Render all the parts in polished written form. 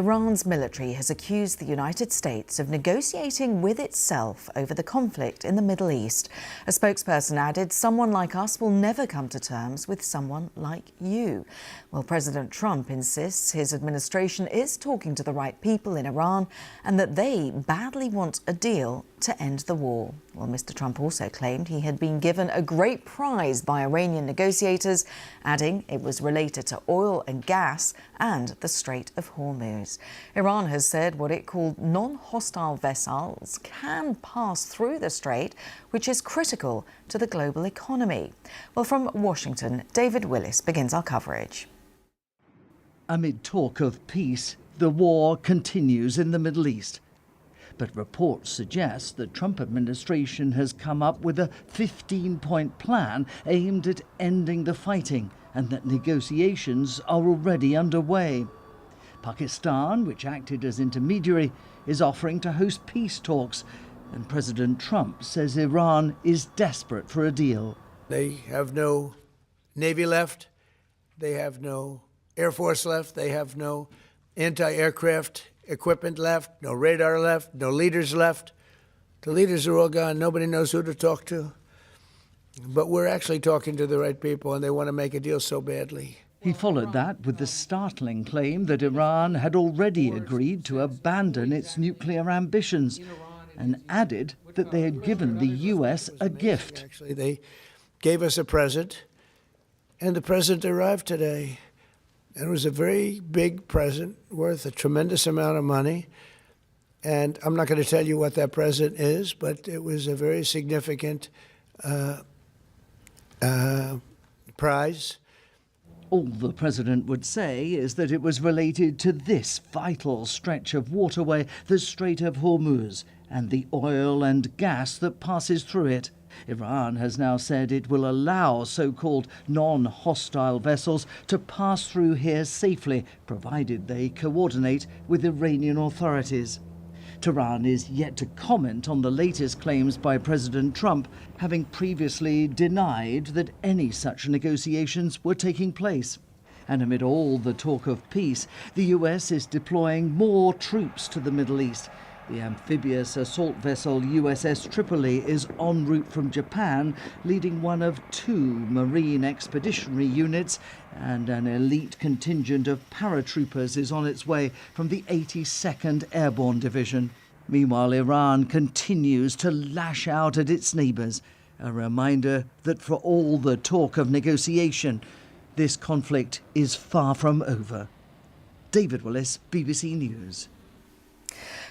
Iran's military has accused the United States of negotiating with itself over the conflict in the Middle East. A spokesperson added, "Someone like us will never come to terms with someone like you." Well, President Trump insists his administration is talking to the right people in Iran and that they badly want a deal to end the war. Well, Mr. Trump also claimed he had been given a great prize by Iranian negotiators, adding it was related to oil and gas and the Strait of Hormuz. Iran has said what it called non-hostile vessels can pass through the strait, which is critical to the global economy. Well, from Washington, David Willis begins our coverage. Amid talk of peace, the war continues in the Middle East. But reports suggest the Trump administration has come up with a 15-point plan aimed at ending the fighting and that negotiations are already underway. Pakistan, which acted as intermediary, is offering to host peace talks, and President Trump says Iran is desperate for a deal. They have no Navy left, they have no Air Force left, they have no anti-aircraft equipment left, no radar left, no leaders left. The leaders are all gone. Nobody knows who to talk to. But we're actually talking to the right people, and they want to make a deal so badly. He followed that with the startling claim that Iran had already agreed to abandon its nuclear ambitions and added that they had given the US a gift. Actually, they gave us a present, and the present arrived today. And it was a very big present worth a tremendous amount of money. And I'm not going to tell you what that present is, but it was a very significant prize. All the president would say is that it was related to this vital stretch of waterway, the Strait of Hormuz, and the oil and gas that passes through it. Iran has now said it will allow so-called non-hostile vessels to pass through here safely, provided they coordinate with Iranian authorities. Tehran is yet to comment on the latest claims by President Trump, having previously denied that any such negotiations were taking place. And amid all the talk of peace, the US is deploying more troops to the Middle East. The amphibious assault vessel USS Tripoli is en route from Japan, leading one of 2 Marine Expeditionary Units, and an elite contingent of paratroopers is on its way from the 82nd Airborne Division. Meanwhile, Iran continues to lash out at its neighbours, a reminder that for all the talk of negotiation, this conflict is far from over. David Willis, BBC News.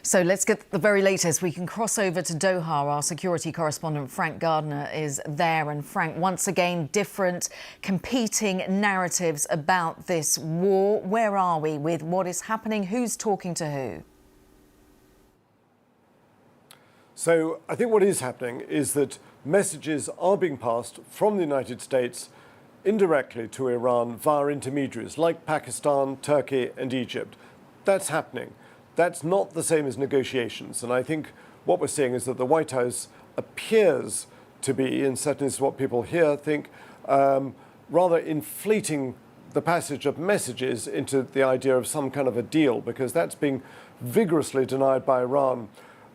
So let's get the very latest. We can cross over to Doha. Our security correspondent Frank Gardner is there. And Frank, once again, different competing narratives about this war. Where are we with what is happening? Who's talking to who? So I think what is happening is that messages are being passed from the United States indirectly to Iran via intermediaries like Pakistan, Turkey and Egypt. That's happening. That's not the same as negotiations. And I think what we're seeing is that the White House appears to be, and certainly this is what people here think, rather inflating the passage of messages into the idea of some kind of a deal, because that's being vigorously denied by Iran.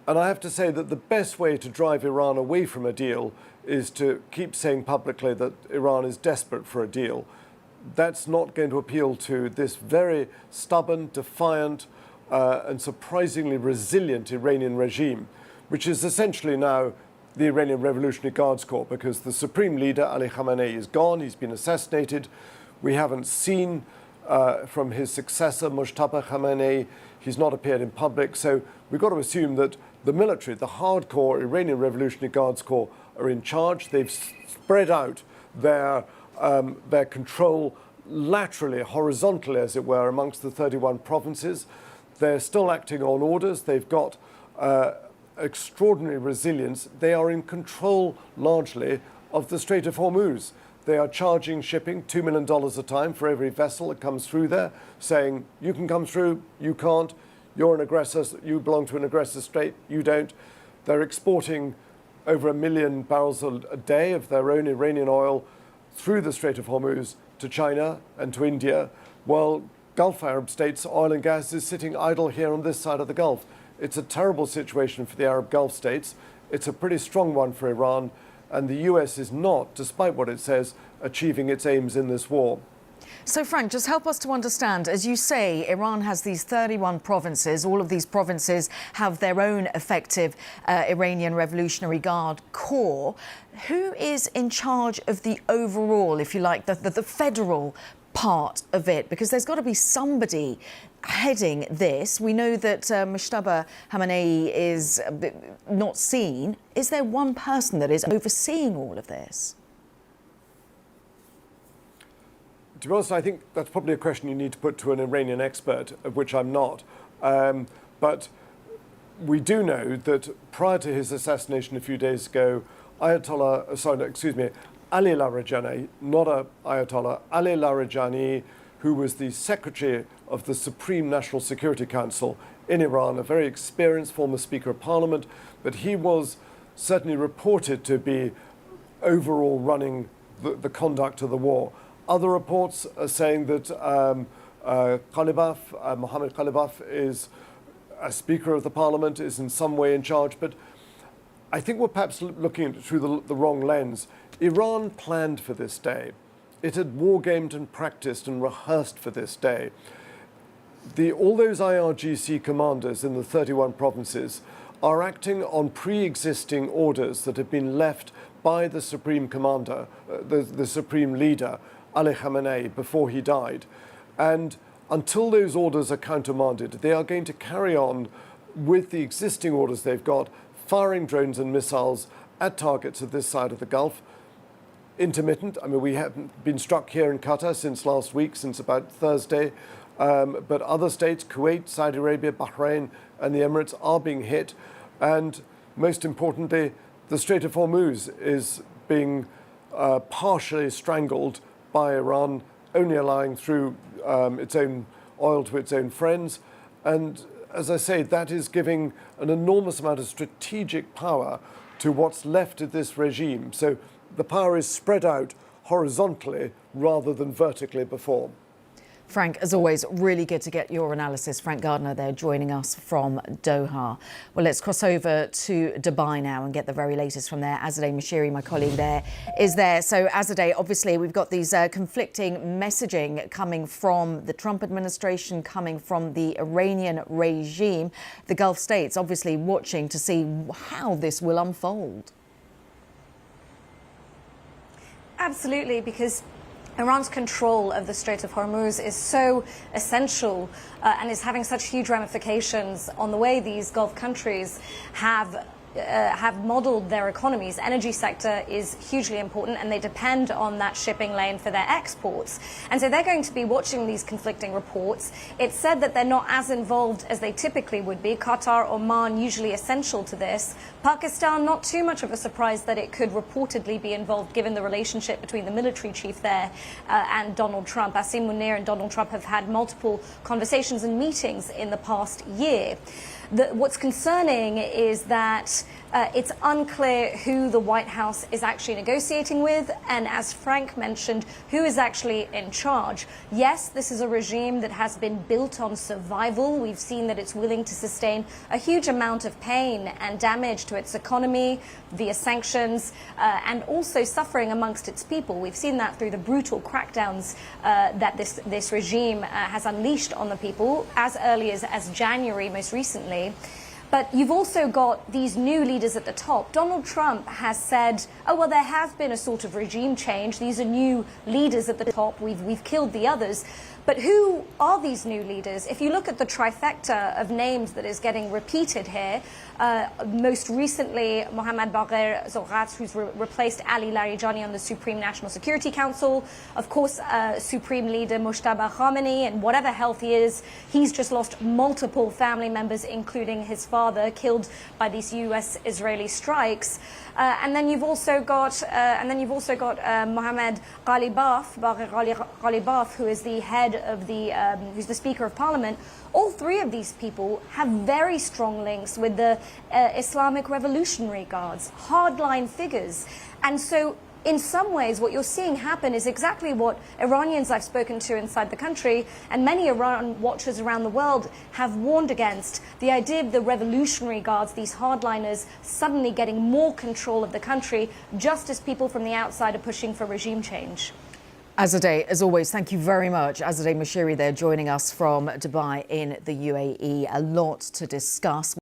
And I have to say that the best way to drive Iran away from a deal is to keep saying publicly that Iran is desperate for a deal. That's not going to appeal to this very stubborn, defiant, and surprisingly resilient Iranian regime, which is essentially now the Iranian Revolutionary Guards Corps, because the supreme leader, Ali Khamenei, is gone. He's been assassinated. We haven't seen from his successor, Mujtaba Khamenei. He's not appeared in public. So we've got to assume that the military, the hardcore Iranian Revolutionary Guards Corps, are in charge. They've spread out their control laterally, horizontally, as it were, amongst the 31 provinces. They're still acting on orders. They've got extraordinary resilience. They are in control largely of the Strait of Hormuz. They are charging shipping $2 million a time for every vessel that comes through there, saying, you can come through, you can't, you're an aggressor, you belong to an aggressor state, you don't. They're exporting over 1 million barrels a day of their own Iranian oil through the Strait of Hormuz to China and to India. Well, Gulf Arab states' oil and gas is sitting idle here on this side of the Gulf. It's a terrible situation for the Arab Gulf states. It's a pretty strong one for Iran, and the US is not, despite what it says, achieving its aims in this war. So, Frank, just help us to understand, as you say, Iran has these 31 provinces. All of these provinces have their own effective Iranian Revolutionary Guard Corps. Who is in charge of the overall, if you like, the federal part of it? Because there's got to be somebody heading this. We know that Mujtaba Khamenei is not seen. Is there one person that is overseeing all of this? To be honest, I think that's probably a question you need to put to an Iranian expert, of which I'm not. But we do know that prior to his assassination a few days ago, Ali Larijani, not a Ayatollah, Ali Larijani, who was the secretary of the Supreme National Security Council in Iran, a very experienced former Speaker of Parliament, but he was certainly reported to be overall running the conduct of the war. Other reports are saying that Mohammed Ghalibaf is a Speaker of the Parliament, is in some way in charge, but I think we're perhaps looking at it through the wrong lens. Iran planned for this day. It had wargamed and practiced and rehearsed for this day. All those IRGC commanders in the 31 provinces are acting on pre-existing orders that have been left by the Supreme Commander, the Supreme Leader, Ali Khamenei, before he died. And until those orders are countermanded, they are going to carry on with the existing orders they've got, firing drones and missiles at targets at this side of the Gulf. Intermittent. I mean, we haven't been struck here in Qatar since last week, since about Thursday. But other states, Kuwait, Saudi Arabia, Bahrain, and the Emirates are being hit. And most importantly, the Strait of Hormuz is being partially strangled by Iran, only allowing through its own oil to its own friends. And as I say, that is giving an enormous amount of strategic power to what's left of this regime. So the power is spread out horizontally rather than vertically before. Frank, as always, really good to get your analysis. Frank Gardner there joining us from Doha. Well, let's cross over to Dubai now and get the very latest from there. Azadeh Mashiri, my colleague there, is there. So, Azadeh, obviously, we've got these conflicting messaging coming from the Trump administration, coming from the Iranian regime. The Gulf states obviously watching to see how this will unfold. Absolutely, because Iran's control of the Strait of Hormuz is so essential and is having such huge ramifications on the way these Gulf countries have modeled their economies. Energy sector is hugely important and they depend on that shipping lane for their exports. And so they're going to be watching these conflicting reports. It's said that they're not as involved as they typically would be. Qatar, Oman, usually essential to this. Pakistan, not too much of a surprise that it could reportedly be involved given the relationship between the military chief there and Donald Trump. Asim Munir and Donald Trump have had multiple conversations and meetings in the past year. What's concerning is that it's unclear who the White House is actually negotiating with, and as Frank mentioned, who is actually in charge. Yes, this is a regime that has been built on survival. We've seen that it's willing to sustain a huge amount of pain and damage to its economy via sanctions and also suffering amongst its people. We've seen that through the brutal crackdowns that this regime has unleashed on the people as early as January most recently. But you've also got these new leaders at the top. Donald Trump has said, oh, well, there has been a sort of regime change. These are new leaders at the top. We've killed the others. But who are these new leaders? If you look at the trifecta of names that is getting repeated here, most recently Mohammad Bagher Zoghats, who's replaced Ali Larijani on the Supreme National Security Council. Of course, Supreme Leader Mujtaba Khamenei, and whatever health he is, he's just lost multiple family members, including his father, killed by these U.S.-Israeli strikes. And then you've also got Mohammed Ghalibaf, Bagher Ghalibaf, who is the head of who's the Speaker of Parliament. All three of these people have very strong links with the Islamic Revolutionary Guards, hardline figures. And so in some ways, what you're seeing happen is exactly what Iranians I've spoken to inside the country and many Iran watchers around the world have warned against. The idea of the Revolutionary Guards, these hardliners, suddenly getting more control of the country, just as people from the outside are pushing for regime change. Azadeh, as always, thank you very much. Azadeh Moshiri there joining us from Dubai in the UAE. A lot to discuss.